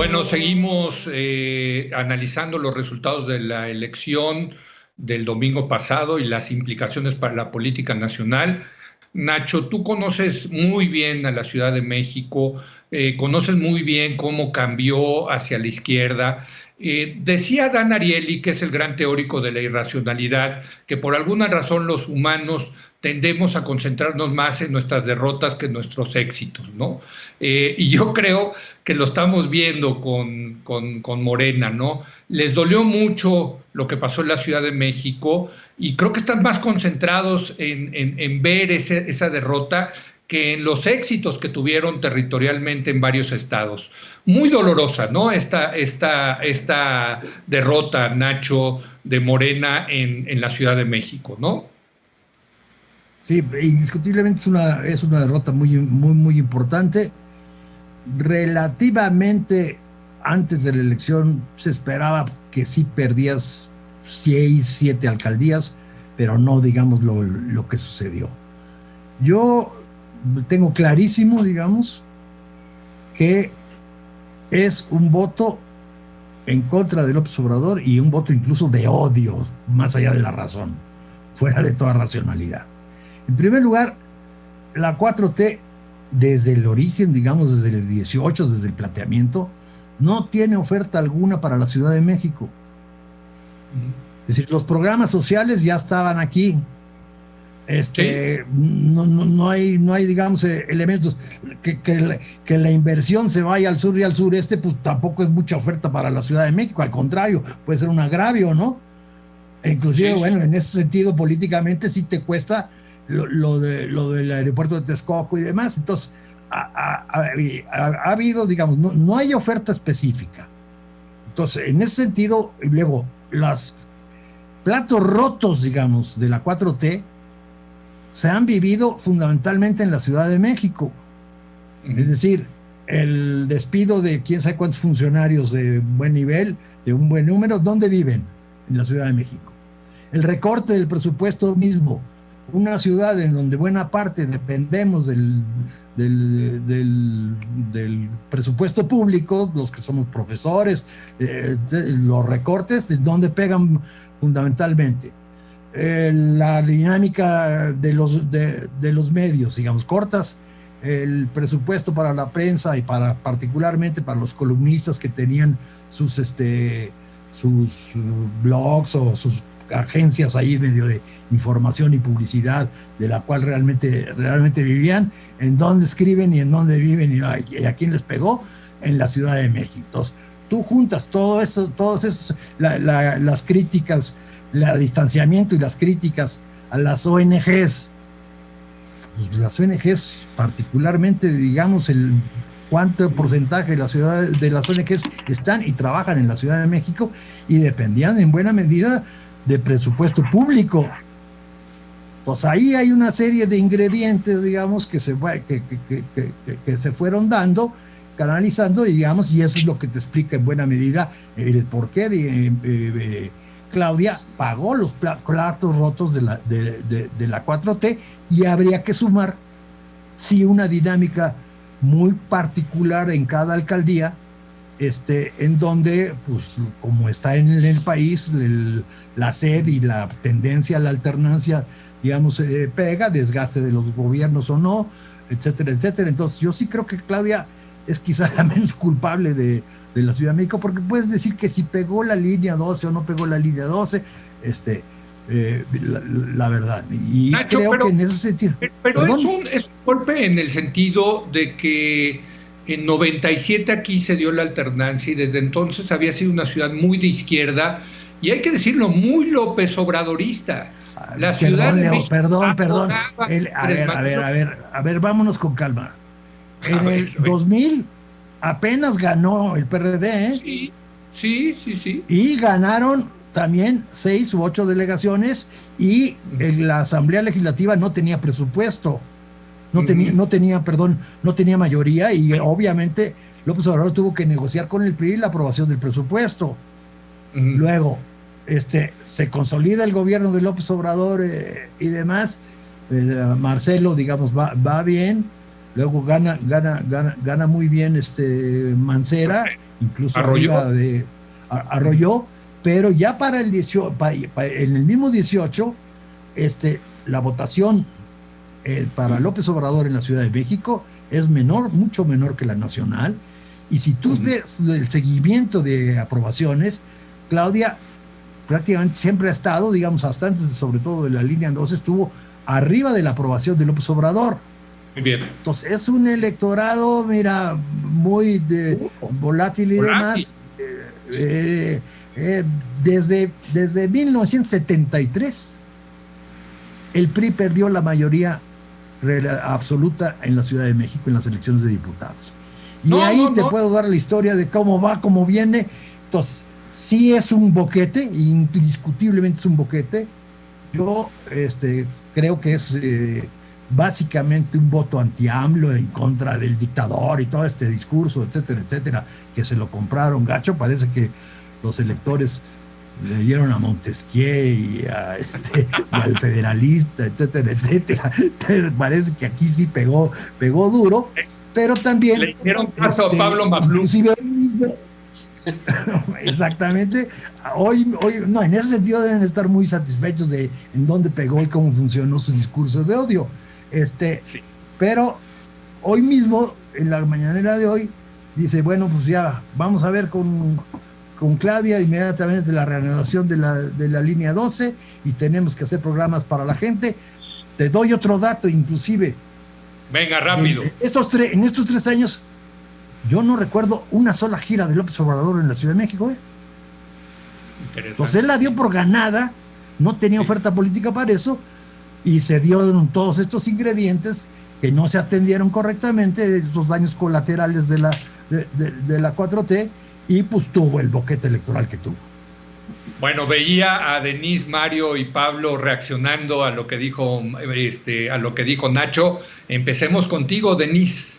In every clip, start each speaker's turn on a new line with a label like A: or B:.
A: Bueno, seguimos analizando los resultados de la elección del domingo pasado y las implicaciones para la política nacional. Nacho, tú conoces muy bien a la Ciudad de México, conoces muy bien cómo cambió hacia la izquierda. Decía Dan Ariely, que es el gran teórico de la irracionalidad, que por alguna razón los humanos tendemos a concentrarnos más en nuestras derrotas que en nuestros éxitos, ¿no? Y yo creo que lo estamos viendo con Morena, ¿no? Les dolió mucho lo que pasó en la Ciudad de México y creo que están más concentrados en ver esa derrota que en los éxitos que tuvieron territorialmente en varios estados. Muy dolorosa, ¿no? Esta derrota, Nacho, de Morena en la Ciudad de México, ¿no?
B: Sí, indiscutiblemente es una derrota muy importante. Relativamente antes de la elección se esperaba que sí perdías 6, 7 alcaldías, pero no digamos lo que sucedió. Yo tengo clarísimo, digamos, que es un voto en contra de López Obrador y un voto incluso de odio, más allá de la razón, fuera de toda racionalidad. En primer lugar, la 4T, desde el origen, digamos, desde el 18, desde el planteamiento, no tiene oferta alguna para la Ciudad de México. Es decir, los programas sociales ya estaban aquí.
A: Sí,
B: No hay, digamos, elementos que la inversión se vaya al sur y al sureste, pues tampoco es mucha oferta para la Ciudad de México. Al contrario, puede ser un agravio, ¿no? E inclusive,
A: sí,
B: bueno, en ese sentido, políticamente sí te cuesta lo del aeropuerto de Texcoco y demás. Entonces, ha habido, digamos, no hay oferta específica. Entonces, en ese sentido, y luego, los platos rotos, digamos, de la 4T se han vivido fundamentalmente en la Ciudad de México. Es decir, el despido de quién sabe cuántos funcionarios de buen nivel, de un buen número, ¿dónde viven? En la Ciudad de México. El recorte del presupuesto mismo, una ciudad en donde buena parte dependemos del presupuesto público, los que somos profesores, los recortes, ¿de dónde pegan fundamentalmente? La dinámica de los medios, digamos, cortas el presupuesto para la prensa y particularmente para los columnistas que tenían sus blogs o sus agencias ahí medio de información y publicidad de la cual realmente vivían, en dónde escriben y en dónde viven y a quién les pegó en la Ciudad de México. Entonces, tú juntas todo eso, todas esas, las críticas, el distanciamiento y las críticas a las ONGs. Pues las ONGs, particularmente, digamos, cuánto porcentaje de las ONGs están y trabajan en la Ciudad de México y dependían en buena medida de presupuesto público. Pues ahí hay una serie de ingredientes, digamos, que se fueron dando, canalizando, digamos, y eso es lo que te explica en buena medida el porqué de Claudia pagó los platos rotos de la 4T, y habría que sumar, sí, una dinámica muy particular en cada alcaldía, en donde, pues, como está en el país, la sed y la tendencia a la alternancia, digamos, pega, desgaste de los gobiernos o no, etcétera, etcétera. Entonces, yo sí creo que Claudia es quizá la menos culpable de la Ciudad de México, porque puedes decir que si pegó la línea 12 o no pegó la línea 12, la verdad. Y
A: Nacho,
B: creo que en ese sentido.
A: pero
B: Perdón.
A: es un golpe en el sentido de que en 97 aquí se dio la alternancia y desde entonces había sido una ciudad muy de izquierda y hay que decirlo, muy López Obradorista. La Ciudad
B: Perdón,
A: de
B: Leo,
A: México
B: perdón.
A: adoraba a Andrés Manuel.
B: A ver, vámonos con calma.
A: A
B: En el
A: ver,
B: 2000 apenas ganó el PRD, ¿eh?
A: sí, sí, sí, sí.
B: Y ganaron también 6 u 8 delegaciones, y la Asamblea Legislativa no tenía presupuesto, no tenía mayoría, y obviamente López Obrador tuvo que negociar con el PRI la aprobación del presupuesto. Luego, se consolida el gobierno de López Obrador y demás. Marcelo, digamos, va bien. Luego gana muy bien Mancera, incluso arrolló, pero ya para el 18, en el mismo 18, la votación para López Obrador en la Ciudad de México es menor, mucho menor que la nacional, y si tú ves el seguimiento de aprobaciones, Claudia prácticamente siempre ha estado, digamos, hasta antes, sobre todo de la línea 2, estuvo arriba de la aprobación de López Obrador.
A: Muy bien.
B: Entonces, es un electorado, mira, muy volátil y demás. Desde 1973, el PRI perdió la mayoría absoluta en la Ciudad de México en las elecciones de diputados. Y te puedo dar la historia de cómo va, cómo viene. Entonces, sí es un boquete, indiscutiblemente es un boquete. Yo creo que es básicamente un voto anti-AMLO en contra del dictador y todo este discurso, etcétera, etcétera, que se lo compraron gacho. Parece que los electores le dieron a Montesquieu y al federalista, etcétera, etcétera. Entonces, parece que aquí sí pegó duro, pero también
A: le hicieron caso a Pablo Maflú.
B: Exactamente. Hoy no, en ese sentido deben estar muy satisfechos de en dónde pegó y cómo funcionó su discurso de odio. Sí. Pero hoy mismo, en la mañanera de hoy, dice, bueno, pues ya vamos a ver con Claudia inmediatamente la reanudación de la línea 12 y tenemos que hacer programas para la gente. Te doy otro dato, inclusive.
A: Venga, rápido.
B: En estos 3 años, yo no recuerdo una sola gira de López Obrador en la Ciudad de México. Entonces él la dio por ganada, no tenía oferta política para eso, y se dieron todos estos ingredientes que no se atendieron correctamente, estos daños colaterales de la 4T, y pues tuvo el boquete electoral que tuvo.
A: Bueno, veía a Denise, Mario y Pablo reaccionando a lo que dijo Nacho. Empecemos contigo, Denise.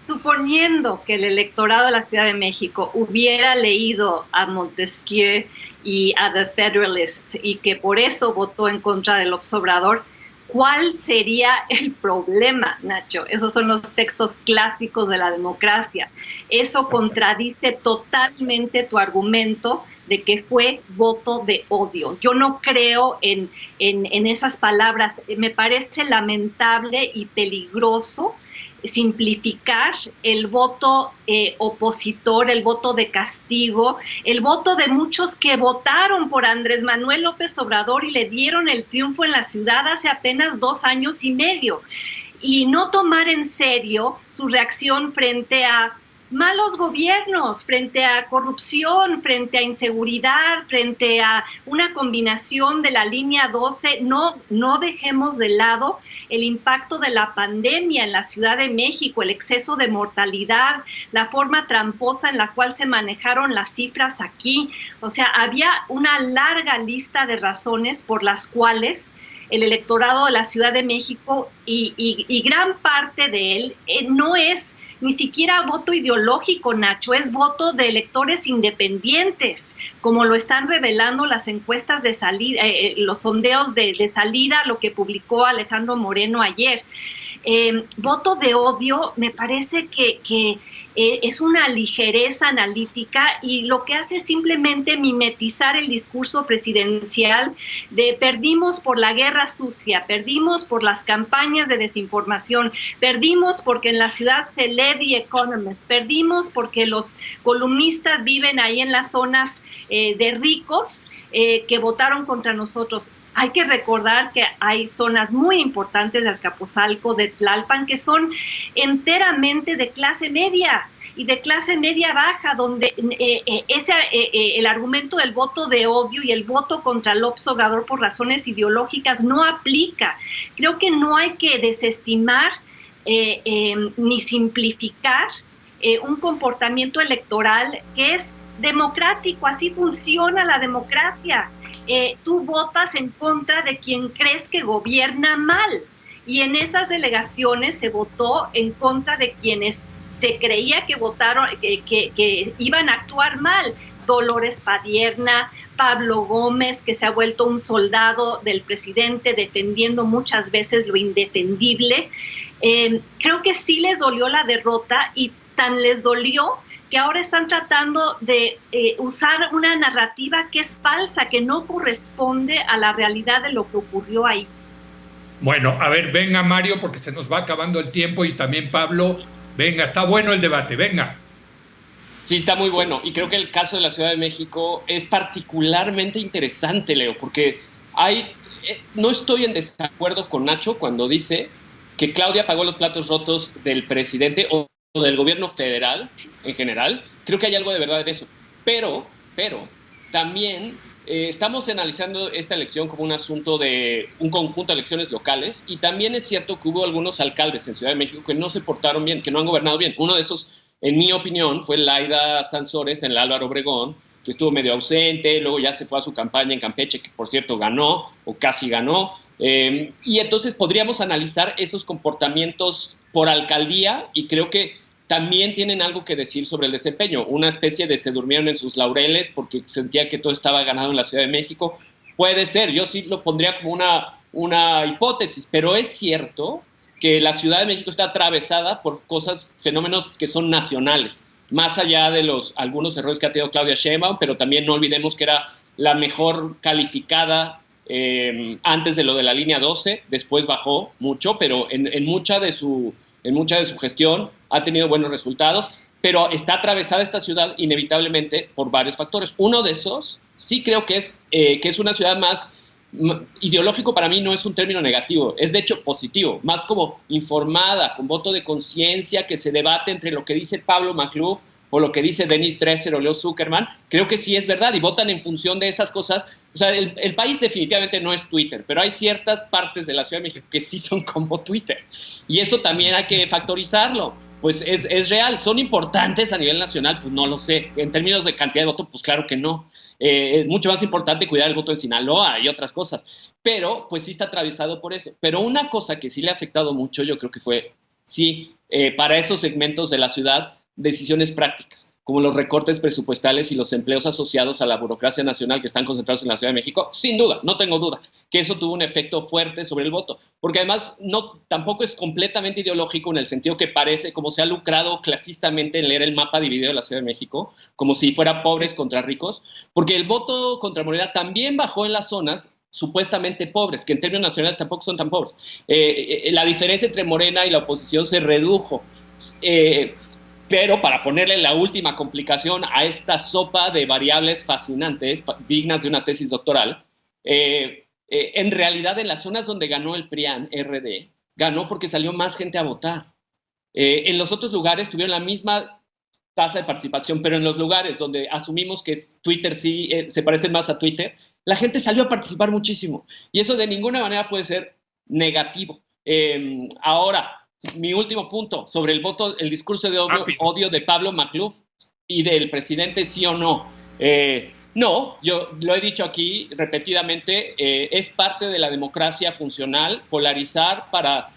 C: Suponiendo que el electorado de la Ciudad de México hubiera leído a Montesquieu y a The Federalist y que por eso votó en contra del López Obrador, ¿cuál sería el problema, Nacho? Esos son los textos clásicos de la democracia. Eso contradice totalmente tu argumento de que fue voto de odio. Yo no creo en esas palabras. Me parece lamentable y peligroso simplificar el voto opositor, el voto de castigo, el voto de muchos que votaron por Andrés Manuel López Obrador y le dieron el triunfo en la ciudad hace apenas 2 años y medio, y no tomar en serio su reacción frente a malos gobiernos, frente a corrupción, frente a inseguridad, frente a una combinación de la línea 12. No dejemos de lado el impacto de la pandemia en la Ciudad de México, el exceso de mortalidad, la forma tramposa en la cual se manejaron las cifras aquí. O sea, había una larga lista de razones por las cuales el electorado de la Ciudad de México y gran parte de él no es ni siquiera voto ideológico, Nacho, es voto de electores independientes, como lo están revelando las encuestas de salida, los sondeos de salida, lo que publicó Alejandro Moreno ayer. Voto de odio me parece que es una ligereza analítica y lo que hace es simplemente mimetizar el discurso presidencial de perdimos por la guerra sucia, perdimos por las campañas de desinformación, perdimos porque en la ciudad se lee The Economist, perdimos porque los columnistas viven ahí en las zonas de ricos que votaron contra nosotros. Hay que recordar que hay zonas muy importantes de Azcapotzalco, de Tlalpan, que son enteramente de clase media y de clase media baja, donde el argumento del voto de odio y el voto contra López Obrador por razones ideológicas no aplica. Creo que no hay que desestimar ni simplificar un comportamiento electoral que es democrático. Así funciona la democracia. Tú votas en contra de quien crees que gobierna mal, y en esas delegaciones se votó en contra de quienes se creía que votaron, que iban a actuar mal. Dolores Padierna, Pablo Gómez, que se ha vuelto un soldado del presidente defendiendo muchas veces lo indefendible. Creo que sí les dolió la derrota y tan les dolió que ahora están tratando de usar una narrativa que es falsa, que no corresponde a la realidad de lo que ocurrió ahí.
A: Bueno, a ver, venga Mario, porque se nos va acabando el tiempo, y también Pablo, venga, está bueno el debate, venga.
D: Sí, está muy bueno, y creo que el caso de la Ciudad de México es particularmente interesante, Leo, porque no estoy en desacuerdo con Nacho cuando dice que Claudia pagó los platos rotos del presidente o del gobierno federal en general. Creo que hay algo de verdad en eso, pero también estamos analizando esta elección como un asunto de un conjunto de elecciones locales, y también es cierto que hubo algunos alcaldes en Ciudad de México que no se portaron bien, que no han gobernado bien. Uno de esos, en mi opinión, fue Laida Sansores en el Álvaro Obregón, que estuvo medio ausente, luego ya se fue a su campaña en Campeche, que por cierto ganó, o casi ganó, y entonces podríamos analizar esos comportamientos por alcaldía, y creo que también tienen algo que decir sobre el desempeño, una especie de se durmieron en sus laureles porque sentía que todo estaba ganado en la Ciudad de México. Puede ser, yo sí lo pondría como una hipótesis, pero es cierto que la Ciudad de México está atravesada por fenómenos que son nacionales, más allá de algunos errores que ha tenido Claudia Sheinbaum, pero también no olvidemos que era la mejor calificada antes de lo de la línea 12, después bajó mucho, pero en mucha de su gestión ha tenido buenos resultados, pero está atravesada esta ciudad inevitablemente por varios factores. Uno de esos sí creo que es una ciudad más ideológico. Para mí no es un término negativo, es de hecho positivo, más como informada, con voto de conciencia, que se debate entre lo que dice Pablo Macluf o lo que dice Denis Dresser o Leo Zuckerman. Creo que sí es verdad y votan en función de esas cosas. O sea, el país definitivamente no es Twitter, pero hay ciertas partes de la Ciudad de México que sí son como Twitter, y eso también hay que factorizarlo. Pues es real. ¿Son importantes a nivel nacional? Pues no lo sé. En términos de cantidad de votos, pues claro que no. Es mucho más importante cuidar el voto en Sinaloa y otras cosas. Pero pues sí está atravesado por eso. Pero una cosa que sí le ha afectado mucho, yo creo que fue, para esos segmentos de la ciudad, decisiones prácticas, como los recortes presupuestales y los empleos asociados a la burocracia nacional que están concentrados en la Ciudad de México. Sin duda, no tengo duda, que eso tuvo un efecto fuerte sobre el voto, porque además tampoco es completamente ideológico, en el sentido que parece como se ha lucrado clasistamente en leer el mapa dividido de la Ciudad de México, como si fuera pobres contra ricos, porque el voto contra Morena también bajó en las zonas supuestamente pobres, que en términos nacionales tampoco son tan pobres. La diferencia entre Morena y la oposición se redujo. Pero para ponerle la última complicación a esta sopa de variables fascinantes, dignas de una tesis doctoral, en realidad en las zonas donde ganó el PRIAN-RD, ganó porque salió más gente a votar. En los otros lugares tuvieron la misma tasa de participación, pero en los lugares donde asumimos que Twitter sí se parece más a Twitter, la gente salió a participar muchísimo. Y eso de ninguna manera puede ser negativo. Ahora, mi último punto sobre el discurso de odio de Pablo Macluf y del presidente, sí o no. No, yo lo he dicho aquí repetidamente, es parte de la democracia funcional polarizar para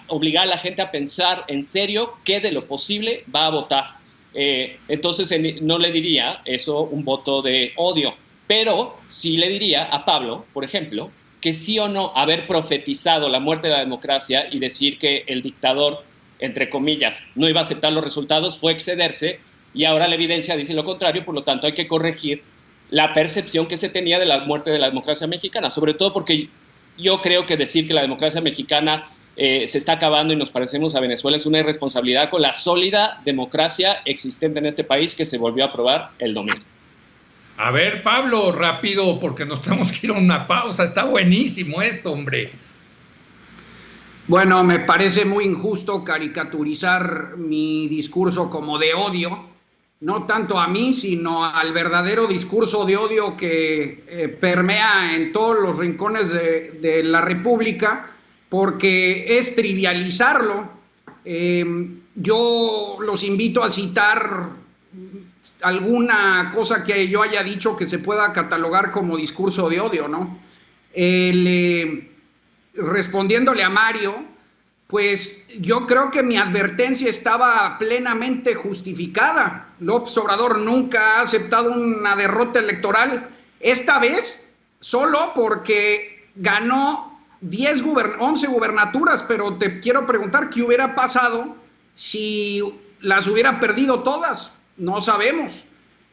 D: obligar a la gente a pensar en serio que de lo posible va a votar. Entonces no le diría eso un voto de odio, pero sí le diría a Pablo, por ejemplo, que sí o no haber profetizado la muerte de la democracia y decir que el dictador, entre comillas, no iba a aceptar los resultados fue excederse, y ahora la evidencia dice lo contrario. Por lo tanto hay que corregir la percepción que se tenía de la muerte de la democracia mexicana, sobre todo porque yo creo que decir que la democracia mexicana se está acabando y nos parecemos a Venezuela es una irresponsabilidad con la sólida democracia existente en este país, que se volvió a aprobar el domingo.
A: A ver, Pablo, rápido, porque nos tenemos que ir a una pausa. Está buenísimo esto, hombre.
E: Bueno, me parece muy injusto caricaturizar mi discurso como de odio, no tanto a mí, sino al verdadero discurso de odio que permea en todos los rincones de la República, porque es trivializarlo. Yo los invito a citar alguna cosa que yo haya dicho que se pueda catalogar como discurso de odio, ¿no? Respondiéndole a Mario, pues yo creo que mi advertencia estaba plenamente justificada. López Obrador nunca ha aceptado una derrota electoral, esta vez solo porque ganó 11 gubernaturas, pero te quiero preguntar qué hubiera pasado si las hubiera perdido todas. No sabemos.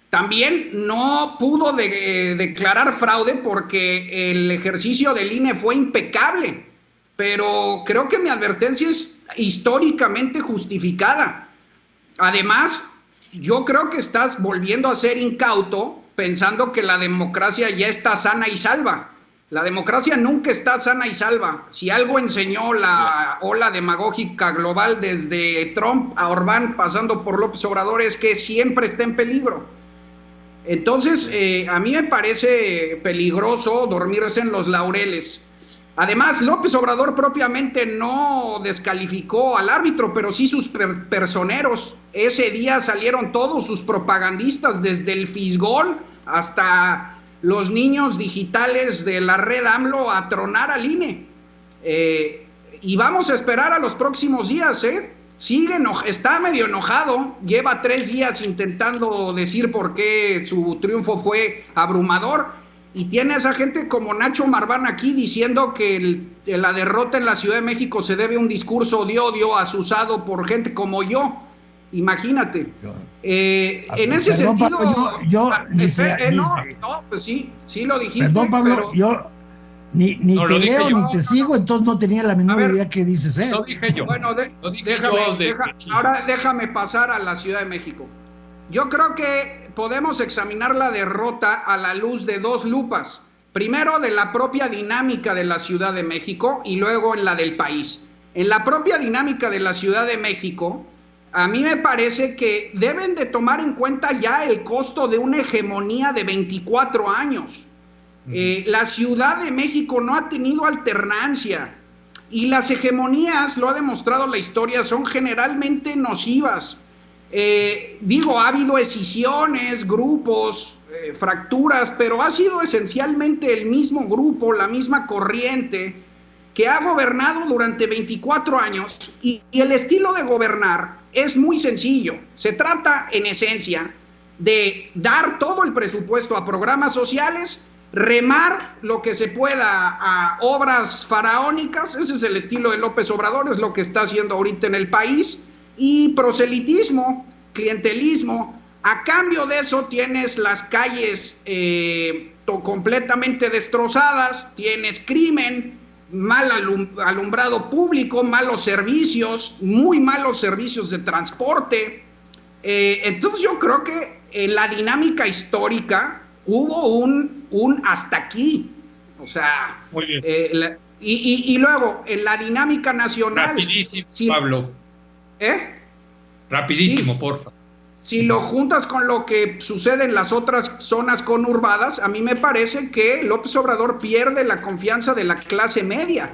E: También no pudo declarar fraude porque el ejercicio del INE fue impecable, pero creo que mi advertencia es históricamente justificada. Además, yo creo que estás volviendo a ser incauto pensando que la democracia ya está sana y salva. La democracia nunca está sana y salva. Si algo enseñó la ola demagógica global desde Trump a Orbán pasando por López Obrador es que siempre está en peligro. Entonces, a mí me parece peligroso dormirse en los laureles. Además, López Obrador propiamente no descalificó al árbitro, pero sí sus personeros. Ese día salieron todos sus propagandistas, desde el Fisgón hasta los niños digitales de la red AMLO, a tronar al INE. Y vamos a esperar a los próximos días, está medio enojado, lleva 3 días intentando decir por qué su triunfo fue abrumador, y tiene a esa gente como Nacho Marván aquí diciendo que la derrota en la Ciudad de México se debe a un discurso de odio asusado por gente como yo. Imagínate. En ese sentido... pues sí lo dijiste.
B: Perdón, Pablo,
E: pero,
B: yo... Ni te leo ni te sigo, entonces no tenía la menor idea qué dices, ¿eh?
A: Lo dije yo.
E: Bueno, ahora déjame pasar a la Ciudad de México. Yo creo que podemos examinar la derrota a la luz de 2 lupas. Primero, de la propia dinámica de la Ciudad de México y luego en la del país. En la propia dinámica de la Ciudad de México, a mí me parece que deben de tomar en cuenta ya el costo de una hegemonía de 24 años. La Ciudad de México no ha tenido alternancia y las hegemonías, lo ha demostrado la historia, son generalmente nocivas. Ha habido escisiones, grupos, fracturas, pero ha sido esencialmente el mismo grupo, la misma corriente que ha gobernado durante 24 años y el estilo de gobernar es muy sencillo. Se trata, en esencia, de dar todo el presupuesto a programas sociales, remar lo que se pueda a obras faraónicas. Ese es el estilo de López Obrador, es lo que está haciendo ahorita en el país, y proselitismo, clientelismo. A cambio de eso tienes las calles completamente destrozadas, tienes crimen, mal alumbrado público, malos servicios, muy malos servicios de transporte. Entonces yo creo que en la dinámica histórica hubo un hasta aquí, o sea,
A: muy bien.
E: Y luego en la dinámica nacional.
A: Rapidísimo, Pablo.
E: Rapidísimo,
A: sí. Porfa.
E: Si lo juntas con lo que sucede en las otras zonas conurbadas, a mí me parece que López Obrador pierde la confianza de la clase media.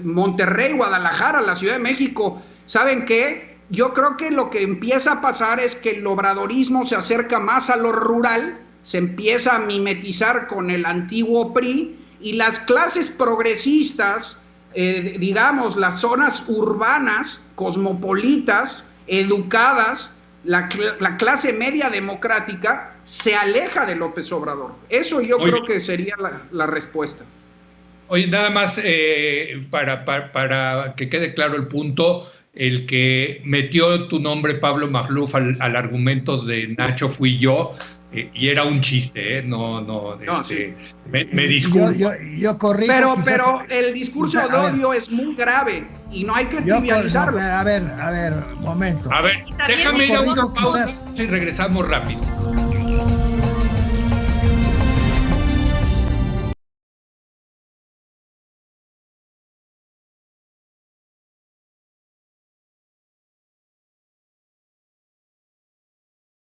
E: Monterrey, Guadalajara, la Ciudad de México, ¿saben qué? Yo creo que lo que empieza a pasar es que el obradorismo se acerca más a lo rural, se empieza a mimetizar con el antiguo PRI, y las clases progresistas, digamos, las zonas urbanas, cosmopolitas, educadas, la clase media democrática, se aleja de López Obrador. Eso yo creo que sería la respuesta.
A: Oye, nada más para que quede claro el punto, el que metió tu nombre, Pablo Magluf, al argumento de Nacho fui yo, y era un chiste,
E: sí.
A: me disculpo.
B: Yo corrijo.
E: Pero el discurso de odio es muy grave y no hay que trivializarlo.
B: A ver, momento.
A: A ver, déjame ir a una pausa y regresamos rápido.